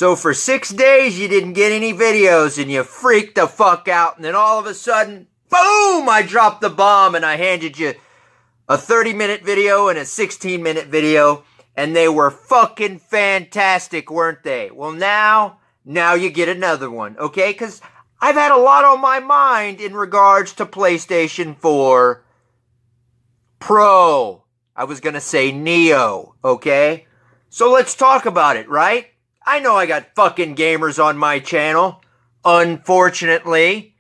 So for 6 days, you didn't get any videos and you freaked the fuck out. And then all of a sudden, boom, I dropped the bomb and I handed you a 30-minute video and a 16-minute video. And they were fucking fantastic, weren't they? Well, now you get another one, okay? Because I've had a lot on my mind in regards to PlayStation 4 Pro. I was going to say Neo, okay? So let's talk about it, right? I know I got fucking gamers on my channel, unfortunately.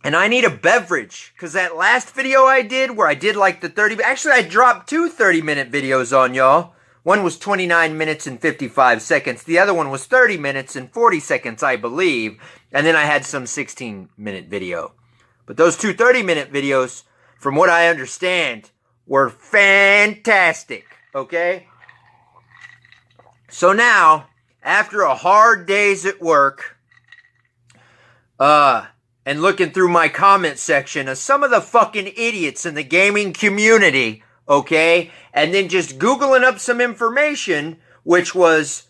And I need a beverage, because that last video I did, where I did like the 30... Actually, I dropped 2 30-minute videos on y'all. One was 29 minutes and 55 seconds. The other one was 30 minutes and 40 seconds, I believe. And then I had some 16-minute video. But those 2 30-minute videos, from what I understand, were fantastic, okay? So now, after a hard days at work, and looking through my comment section of some of the fucking idiots in the gaming community, okay? And then just Googling up some information, which was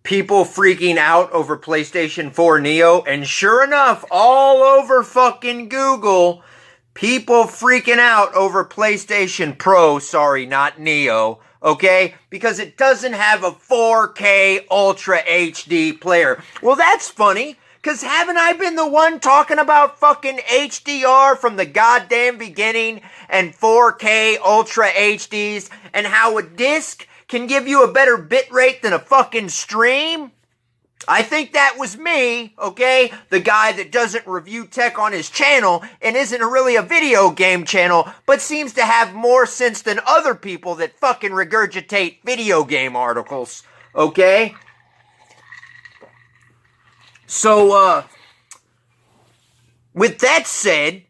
people freaking out over PlayStation 4 Neo. And sure enough, all over fucking Google, people freaking out over PlayStation Pro, sorry, not Neo, okay? Because it doesn't have a 4K Ultra HD player. Well, that's funny. Because haven't I been the one talking about fucking HDR from the goddamn beginning and 4K Ultra HDs and how a disc can give you a better bit rate than a fucking stream? I think that was me, okay? The guy that doesn't review tech on his channel and isn't really a video game channel, but seems to have more sense than other people that fucking regurgitate video game articles, okay? So, with that said,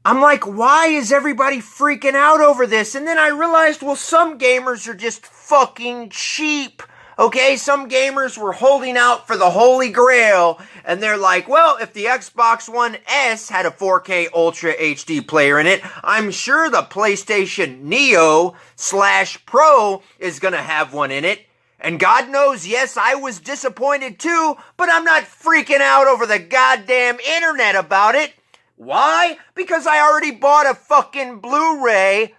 I'm like, why is everybody freaking out over this? And then I realized, well, some gamers are just fucking cheap, okay? Some gamers were holding out for the Holy Grail, and they're like, well, if the Xbox One S had a 4K Ultra HD player in it, I'm sure the PlayStation Neo/Pro is gonna have one in it. And God knows, yes, I was disappointed too, but I'm not freaking out over the goddamn internet about it. Why? Because I already bought a fucking Blu-ray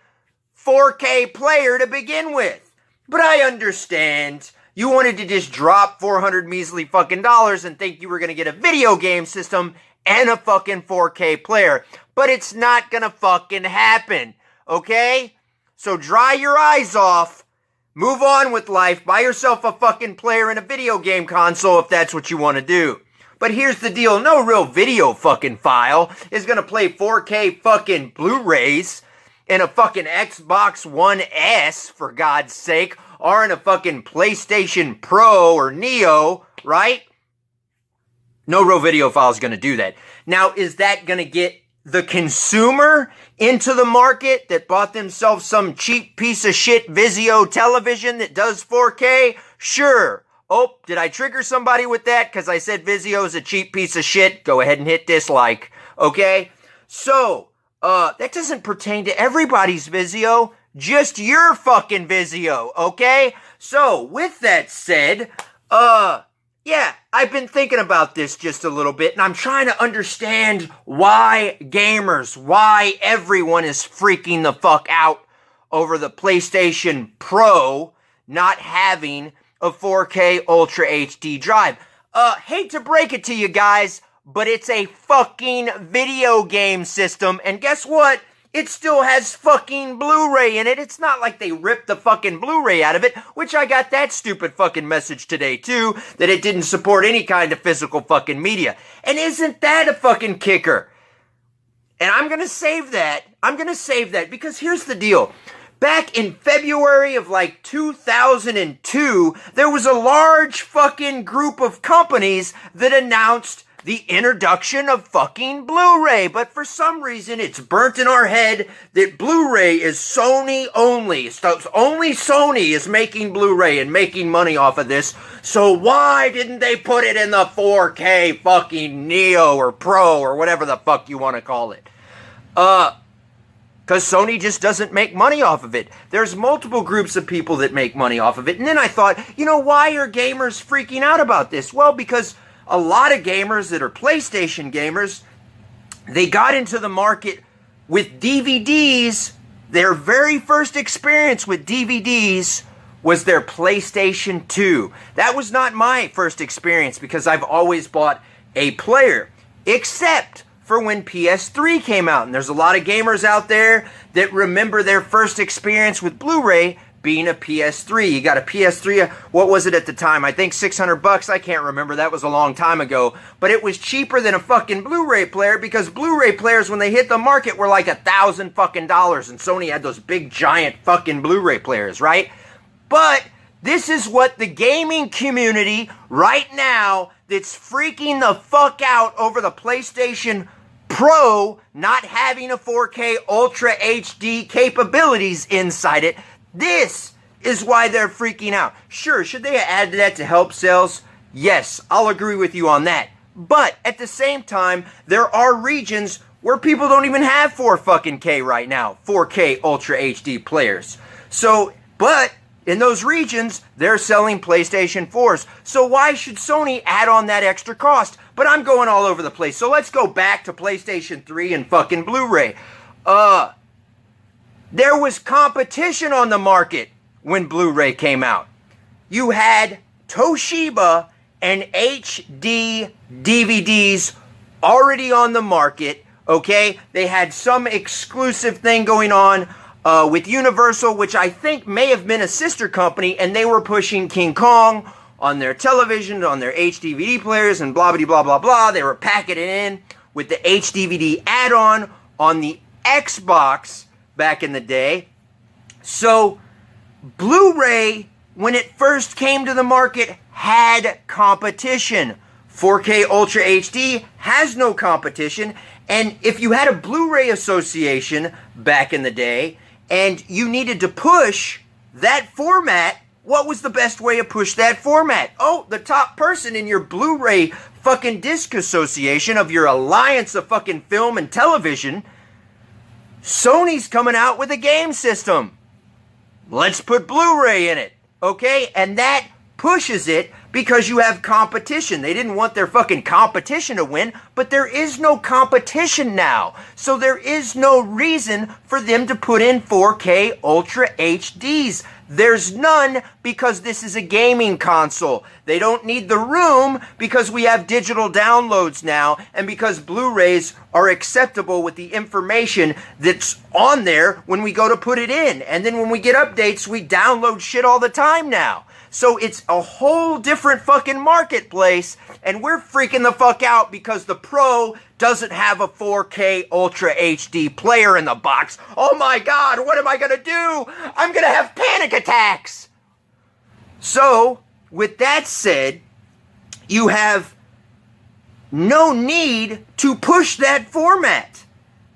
4K player to begin with. But I understand. You wanted to just drop 400 measly fucking dollars and think you were going to get a video game system and a fucking 4K player. But it's not going to fucking happen. Okay? So dry your eyes off. Move on with life. Buy yourself a fucking player and a video game console if that's what you want to do. But here's the deal. No real video fucking file is going to play 4K fucking Blu-rays in a fucking Xbox One S, for God's sake, or in a fucking PlayStation Pro or Neo, right? No real video file is going to do that. Now, is that going to get the consumer into the market that bought themselves some cheap piece of shit Vizio television that does 4K? Sure. Oh, did I trigger somebody with that? Because I said Vizio is a cheap piece of shit. Go ahead and hit dislike. Okay? So, that doesn't pertain to everybody's Vizio. Just your fucking Vizio. Okay? So, with that said, yeah, I've been thinking about this just a little bit, and I'm trying to understand why gamers, why everyone is freaking the fuck out over the PlayStation Pro not having a 4K Ultra HD drive. Hate to break it to you guys, but it's a fucking video game system, and guess what? It still has fucking Blu-ray in it. It's not like they ripped the fucking Blu-ray out of it, which I got that stupid fucking message today too, that it didn't support any kind of physical fucking media. And isn't that a fucking kicker? And I'm gonna save that. Because here's the deal. Back in February of like 2002, there was a large fucking group of companies that announced the introduction of fucking Blu-ray, but for some reason it's burnt in our head that Blu-ray is Sony only. So only Sony is making Blu-ray and making money off of this. So why didn't they put it in the 4K fucking Neo or Pro or whatever the fuck you want to call it? because Sony just doesn't make money off of it. There's multiple groups of people that make money off of it. And then I thought, why are gamers freaking out about this? Well, because a lot of gamers that are PlayStation gamers, they got into the market with DVDs. Their very first experience with DVDs was their PlayStation 2. That was not my first experience because I've always bought a player, except for when PS3 came out. And there's a lot of gamers out there that remember their first experience with Blu-ray being a PS3. You got a PS3, what was it at the time? I think $600, I can't remember, that was a long time ago. But it was cheaper than a fucking Blu-ray player because Blu-ray players, when they hit the market, were like $1,000 fucking dollars. And Sony had those big giant fucking Blu-ray players, right? But this is what the gaming community right now that's freaking the fuck out over the PlayStation Pro not having a 4K Ultra HD capabilities inside it. This is why they're freaking out. Sure, should they have added that to help sales? Yes, I'll agree with you on that. But at the same time, there are regions where people don't even have 4K right now, 4K Ultra HD players. But in those regions, they're selling PlayStation 4s. So why should Sony add on that extra cost? But I'm going all over the place. So let's go back to PlayStation 3 and fucking Blu-ray. There was competition on the market when Blu-ray came out. You had Toshiba and HD DVDs already on the market, okay? They had some exclusive thing going on with Universal, which I think may have been a sister company, and they were pushing King Kong on their television, on their HDVD players, and blah, blah, blah, blah, blah. They were packing it in with the HDVD add-on on the Xbox back in the day. So, Blu-ray, when it first came to the market, had competition. 4K Ultra HD has no competition, and if you had a Blu-ray association back in the day, and you needed to push that format, what was the best way to push that format? Oh, the top person in your Blu-ray fucking disc association of your alliance of fucking film and television, Sony's coming out with a game system. Let's put Blu-ray in it, okay? And that pushes it because you have competition. They didn't want their fucking competition to win, but there is no competition now. So there is no reason for them to put in 4K Ultra HDs. There's none because this is a gaming console. They don't need the room because we have digital downloads now and because Blu-rays are acceptable with the information that's on there when we go to put it in. And then when we get updates, we download shit all the time now. So it's a whole different fucking marketplace, and we're freaking the fuck out because the Pro doesn't have a 4K Ultra HD player in the box. Oh my God, what am I gonna do? I'm gonna have panic attacks. So, with that said, you have no need to push that format.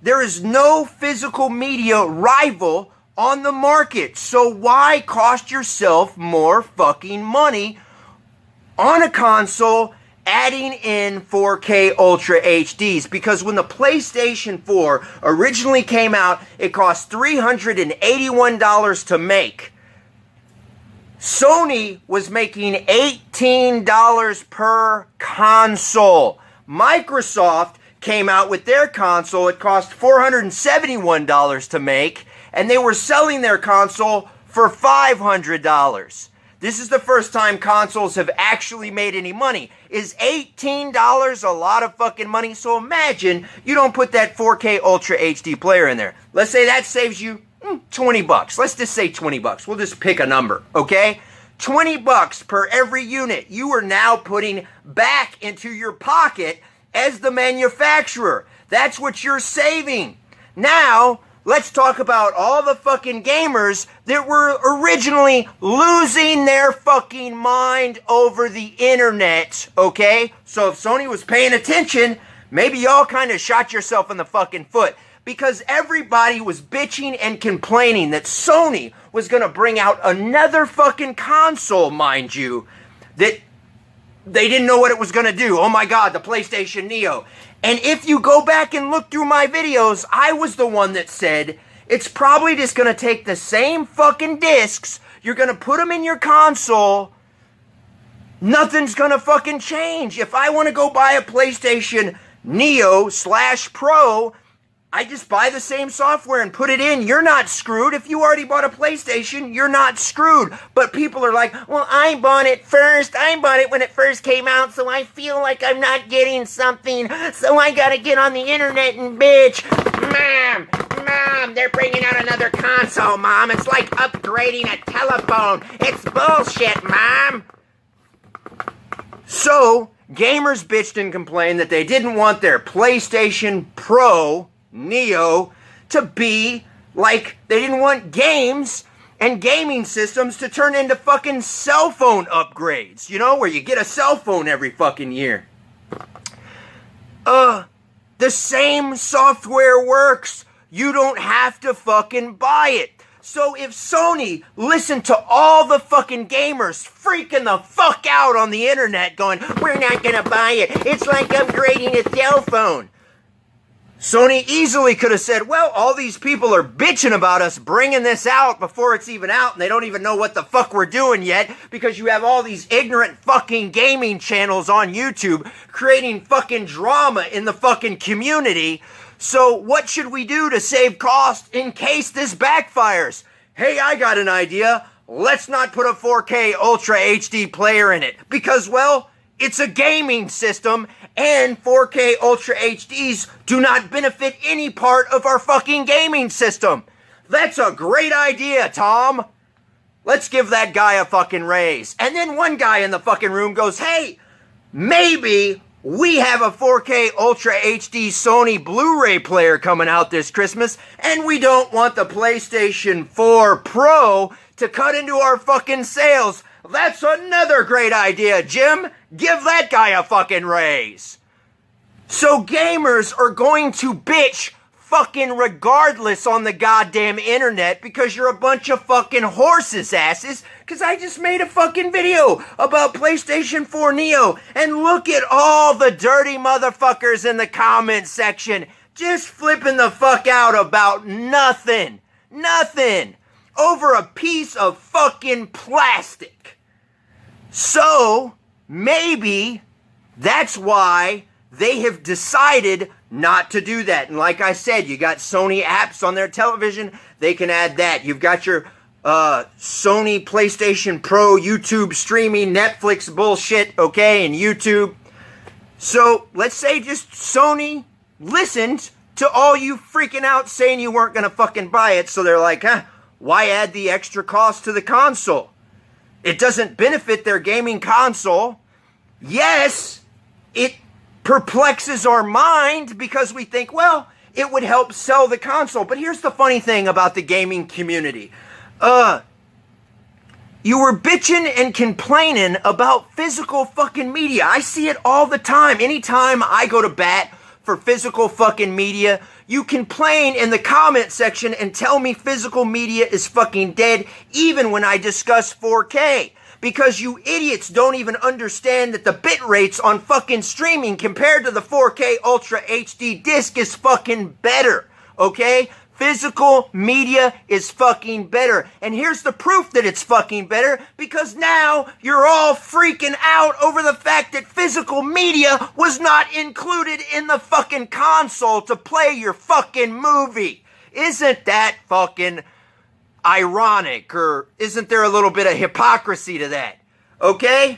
There is no physical media rival on the market. So why cost yourself more fucking money on a console adding in 4K Ultra HDs? Because when the PlayStation 4 originally came out, it cost $381 to make. Sony was making $18 per console. Microsoft came out with their console. It cost $471 to make, and they were selling their console for $500. This is the first time consoles have actually made any money. Is $18 a lot of fucking money? So imagine you don't put that 4K Ultra HD player in there. Let's say that saves you $20. Let's just say $20. We'll just pick a number, okay? $20 per every unit you are now putting back into your pocket as the manufacturer. That's what you're saving. Now, let's talk about all the fucking gamers that were originally losing their fucking mind over the internet, okay? So if Sony was paying attention, maybe y'all kind of shot yourself in the fucking foot because everybody was bitching and complaining that Sony was going to bring out another fucking console, mind you, that they didn't know what it was going to do. Oh my God, the PlayStation Neo. And if you go back and look through my videos, I was the one that said It's probably just going to take the same fucking discs. You're going to put them in your console. Nothing's going to fucking change. If I want to go buy a PlayStation Neo/Pro, I just buy the same software and put it in. You're not screwed. If you already bought a PlayStation, you're not screwed. But people are like, well, I bought it first. I bought it when it first came out, so I feel like I'm not getting something. So I gotta get on the internet and bitch. Mom, they're bringing out another console, Mom. It's like upgrading a telephone. It's bullshit, Mom. So, gamers bitched and complained that they didn't want their PlayStation Pro Neo to be like, they didn't want games and gaming systems to turn into fucking cell phone upgrades, you know, where you get a cell phone every fucking year. The same software works. You don't have to fucking buy it. So if Sony listened to all the fucking gamers freaking the fuck out on the internet going, we're not gonna buy it, it's like upgrading a cell phone. Sony easily could have said, well, all these people are bitching about us bringing this out before it's even out, and they don't even know what the fuck we're doing yet, because you have all these ignorant fucking gaming channels on YouTube creating fucking drama in the fucking community. So what should we do to save cost in case this backfires? Hey, I got an idea. Let's not put a 4K Ultra HD player in it, because, well, it's a gaming system, and 4K Ultra HDs do not benefit any part of our fucking gaming system. That's a great idea, Tom. Let's give that guy a fucking raise. And then one guy in the fucking room goes, hey, maybe we have a 4K Ultra HD Sony Blu-ray player coming out this Christmas, and we don't want the PlayStation 4 Pro to cut into our fucking sales. That's another great idea, Jim. Give that guy a fucking raise. So gamers are going to bitch fucking regardless on the goddamn internet because you're a bunch of fucking horses asses, because I just made a fucking video about PlayStation 4 Neo, and look at all the dirty motherfuckers in the comment section just flipping the fuck out about nothing over a piece of fucking plastic. So maybe that's why they have decided not to do that. And like I said, you got Sony apps on their television. They can add that. You've got your Sony PlayStation Pro YouTube streaming Netflix bullshit, okay, and YouTube. So let's say just Sony listened to all you freaking out saying you weren't going to fucking buy it. So they're like, why add the extra cost to the console? It doesn't benefit their gaming console. Yes, it perplexes our mind because we think, well, it would help sell the console. But here's the funny thing about the gaming community. You were bitching and complaining about physical fucking media. I see it all the time. Anytime I go to bat for physical fucking media, you complain in the comment section and tell me physical media is fucking dead, even when I discuss 4K. Because you idiots don't even understand that the bit rates on fucking streaming compared to the 4K Ultra HD disc is fucking better, okay? Physical media is fucking better. And here's the proof that it's fucking better, because now you're all freaking out over the fact that physical media was not included in the fucking console to play your fucking movie. Isn't that fucking ironic, or isn't there a little bit of hypocrisy to that? Okay?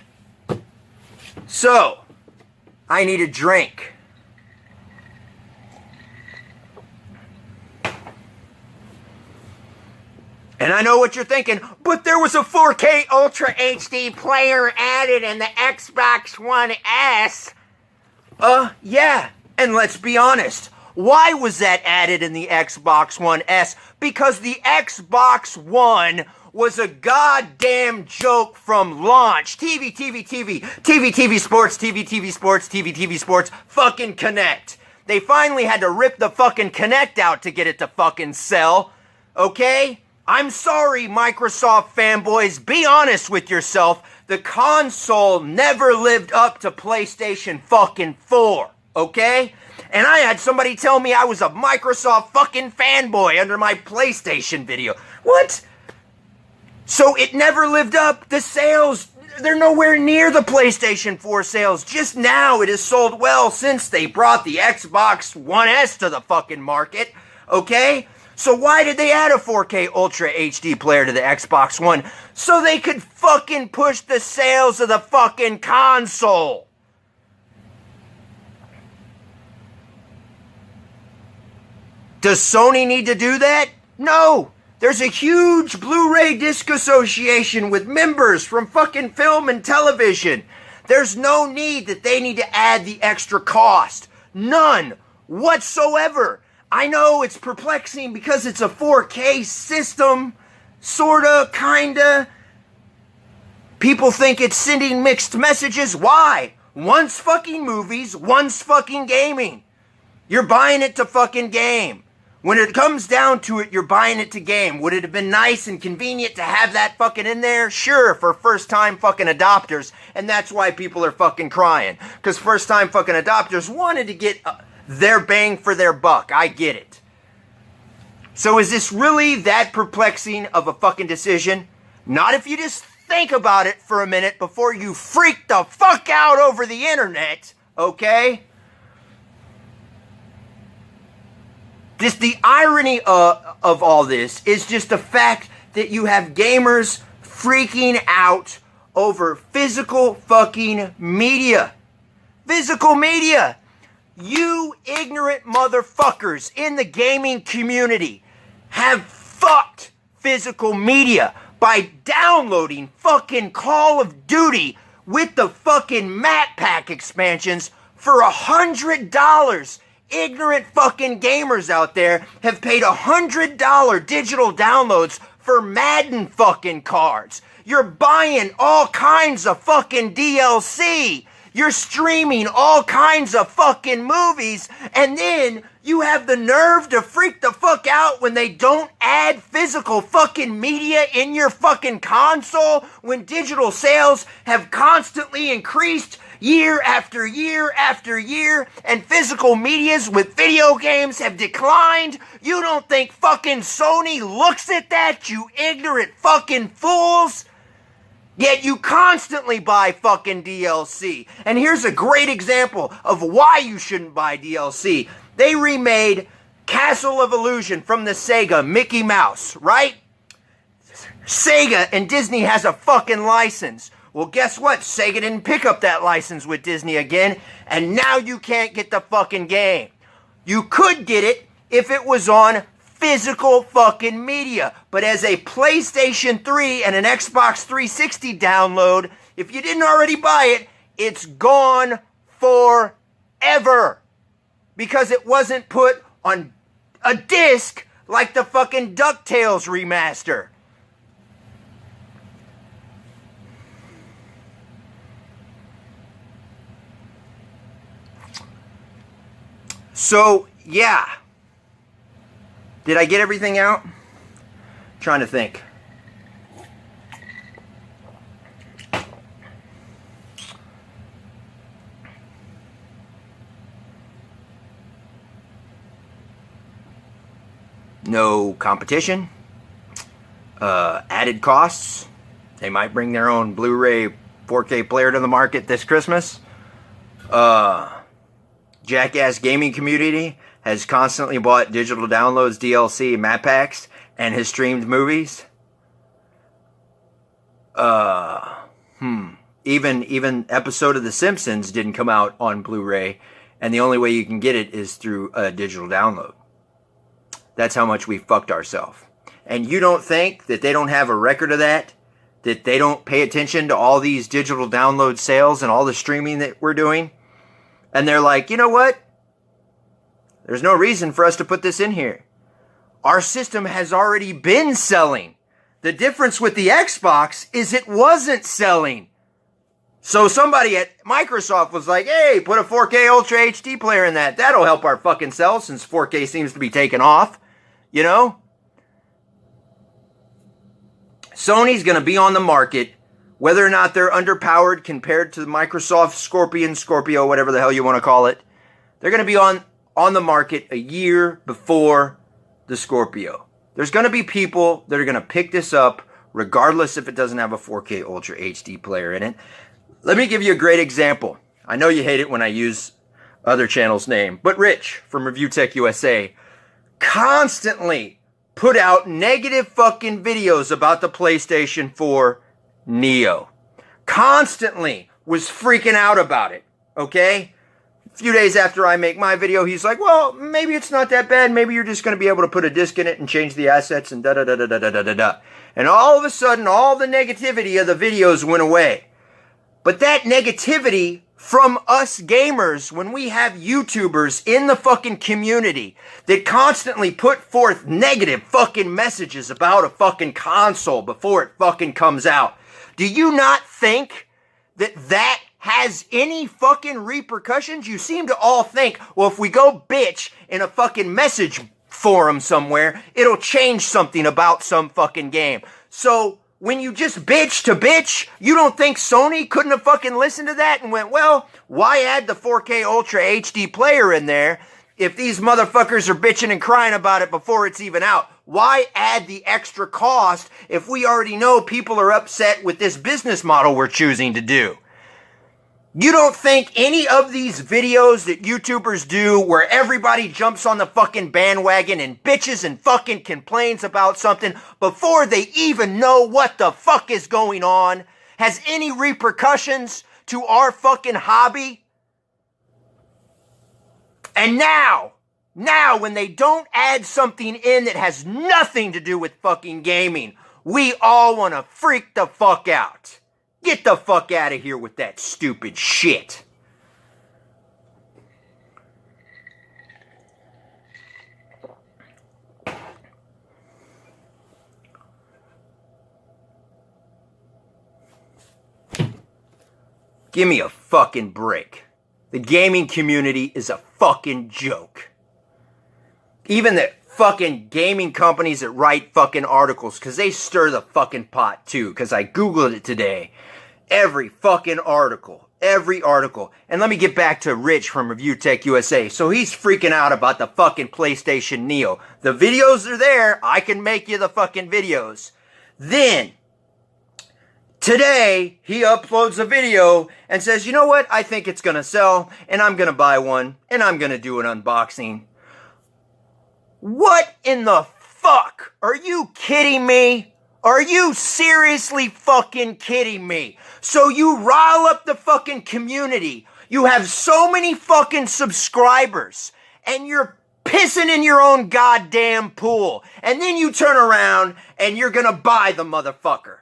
So, I need a drink. And I know what you're thinking, but there was a 4K Ultra HD player added in the Xbox One S. Yeah, and let's be honest. Why was that added in the Xbox One S? Because the Xbox One was a goddamn joke from launch. TV, sports, fucking Connect. They finally had to rip the fucking Connect out to get it to fucking sell. Okay? I'm sorry, Microsoft fanboys. Be honest with yourself. The console never lived up to PlayStation fucking 4. Okay? And I had somebody tell me I was a Microsoft fucking fanboy under my PlayStation video. What? So it never lived up. The sales, they're nowhere near the PlayStation 4 sales. Just now it has sold well since they brought the Xbox One S to the fucking market. Okay? So why did they add a 4K Ultra HD player to the Xbox One? So they could fucking push the sales of the fucking console. Does Sony need to do that? No. There's a huge Blu-ray disc association with members from fucking film and television. There's no need that they need to add the extra cost. None whatsoever. I know it's perplexing because it's a 4K system, sorta, kinda. People think it's sending mixed messages. Why? One's fucking movies, one's fucking gaming. You're buying it to fucking game. When it comes down to it, you're buying it to game. Would it have been nice and convenient to have that fucking in there? Sure, for first-time fucking adopters. And that's why people are fucking crying. Because first-time fucking adopters wanted to get their bang for their buck. I get it. So is this really that perplexing of a fucking decision? Not if you just think about it for a minute before you freak the fuck out over the internet, okay? Just the irony of all this is just the fact that you have gamers freaking out over physical fucking media. Physical media. You ignorant motherfuckers in the gaming community have fucked physical media by downloading fucking Call of Duty with the fucking map pack expansions for $100. Ignorant fucking gamers out there have paid $100 digital downloads for Madden fucking cards. You're buying all kinds of fucking DLC. You're streaming all kinds of fucking movies, and then you have the nerve to freak the fuck out when they don't add physical fucking media in your fucking console when digital sales have constantly increased year after year after year, and physical medias with video games have declined. You don't think fucking Sony looks at that, you ignorant fucking fools? Yet you constantly buy fucking DLC. And here's a great example of why you shouldn't buy DLC. They remade Castle of Illusion from the Sega Mickey Mouse, right? Sega and Disney has a fucking license. Well, guess what? Sega didn't pick up that license with Disney again, and now you can't get the fucking game. You could get it if it was on physical fucking media, but as a PlayStation 3 and an Xbox 360 download, if you didn't already buy it, it's gone forever because it wasn't put on a disc like the fucking DuckTales remaster. So, yeah. Did I get everything out? Trying to think. No competition. Added costs. They might bring their own Blu-ray 4K player to the market this Christmas. Jackass gaming community has constantly bought digital downloads, DLC, map packs, and has streamed movies. Even episode of The Simpsons didn't come out on Blu-ray, and the only way you can get it is through a digital download. That's how much we fucked ourselves. And you don't think that they don't have a record of that? That they don't pay attention to all these digital download sales and all the streaming that we're doing? And they're like, you know what? There's no reason for us to put this in here. Our system has already been selling. The difference with the Xbox is it wasn't selling. So somebody at Microsoft was like, hey, put a 4K Ultra HD player in that. That'll help our fucking sales since 4K seems to be taking off. You know? Sony's going to be on the market, whether or not they're underpowered compared to the Microsoft Scorpio, whatever the hell you want to call it. They're going to be on on the market a year before the Scorpio. There's going to be people that are going to pick this up regardless if it doesn't have a 4K Ultra HD player in it. Let me give you a great example. I know you hate it when I use other channels' name, but Rich from Review Tech USA constantly put out negative fucking videos about the PlayStation 4 Neo. Constantly was freaking out about it, okay? A few days after I make my video, he's like, well, maybe it's not that bad. Maybe you're just going to be able to put a disc in it and change the assets and da-da-da-da-da-da-da-da. And all of a sudden, all the negativity of the videos went away. But that negativity from us gamers, when we have YouTubers in the fucking community that constantly put forth negative fucking messages about a fucking console before it fucking comes out, do you not think that that has any fucking repercussions? You seem to all think, well, if we go bitch in a fucking message forum somewhere, it'll change something about some fucking game. So when you just bitch to bitch, you don't think Sony couldn't have fucking listened to that and went, well, why add the 4K Ultra HD player in there if these motherfuckers are bitching and crying about it before it's even out? Why add the extra cost if we already know people are upset with this business model we're choosing to do? You don't think any of these videos that YouTubers do where everybody jumps on the fucking bandwagon and bitches and fucking complains about something before they even know what the fuck is going on has any repercussions to our fucking hobby? And now when they don't add something in that has nothing to do with fucking gaming, we all want to freak the fuck out. Get the fuck out of here with that stupid shit. Give me a fucking break. The gaming community is a fucking joke. Even the fucking gaming companies that write fucking articles, because they stir the fucking pot too, because I Googled it today. Every fucking article. And let me get back to Rich from Review Tech USA. So he's freaking out about the fucking PlayStation Neo. The videos are there. I can make you the fucking videos. Then, today, he uploads a video and says, you know what? I think it's going to sell, and I'm going to buy one, and I'm going to do an unboxing. What in the fuck? Are you kidding me? Are you seriously fucking kidding me? So you rile up the fucking community. You have so many fucking subscribers, and you're pissing in your own goddamn pool. And then you turn around and you're gonna buy the motherfucker.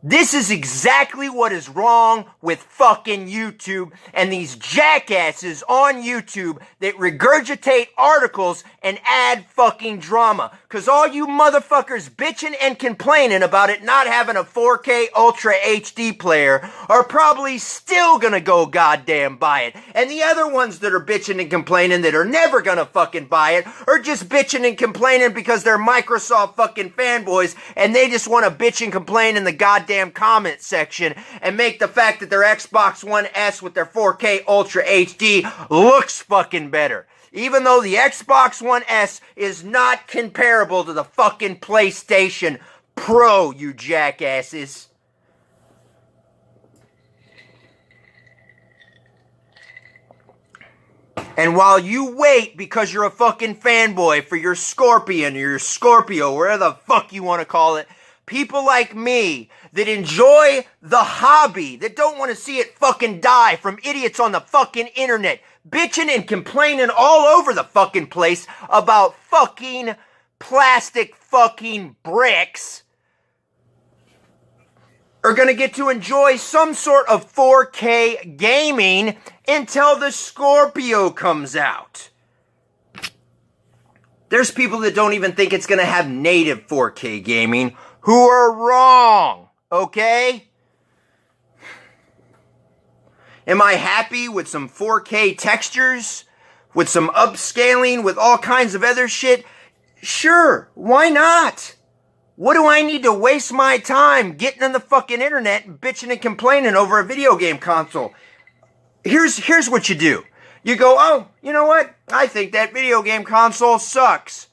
This is exactly what is wrong with fucking YouTube and these jackasses on YouTube that regurgitate articles and add fucking drama. Cause all you motherfuckers bitching and complaining about it not having a 4K Ultra HD player are probably still gonna go goddamn buy it. And the other ones that are bitching and complaining that are never gonna fucking buy it are just bitching and complaining because they're Microsoft fucking fanboys and they just want to bitch and complain in the goddamn comment section and make the fact that their Xbox One S with their 4K Ultra HD looks fucking better. Even though the Xbox One S is not comparable to the fucking PlayStation Pro, you jackasses. And while you wait because you're a fucking fanboy for your Scorpion or your Scorpio, whatever the fuck you want to call it, people like me that enjoy the hobby, that don't want to see it fucking die from idiots on the fucking internet, bitching and complaining all over the fucking place about fucking plastic fucking bricks, are gonna get to enjoy some sort of 4K gaming until the Scorpio comes out. There's people that don't even think it's gonna have native 4K gaming who are wrong, okay? Am I happy with some 4K textures? With some upscaling? With all kinds of other shit? Sure, why not? What do I need to waste my time getting on the fucking internet and bitching and complaining over a video game console? Here's what you do. You go, oh, you know what? I think that video game console sucks.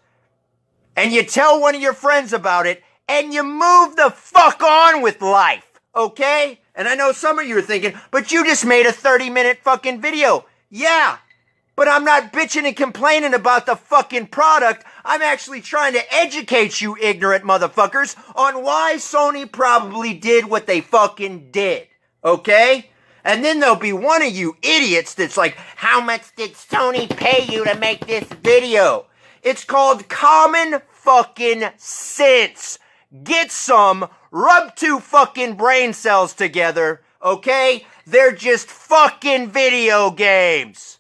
And you tell one of your friends about it, and you move the fuck on with life, okay? And I know some of you are thinking, but you just made a 30-minute fucking video. Yeah, but I'm not bitching and complaining about the fucking product. I'm actually trying to educate you ignorant motherfuckers on why Sony probably did what they fucking did, okay? And then there'll be one of you idiots that's like, how much did Sony pay you to make this video? It's called common fucking sense. Get some, rub two fucking brain cells together, okay? They're just fucking video games.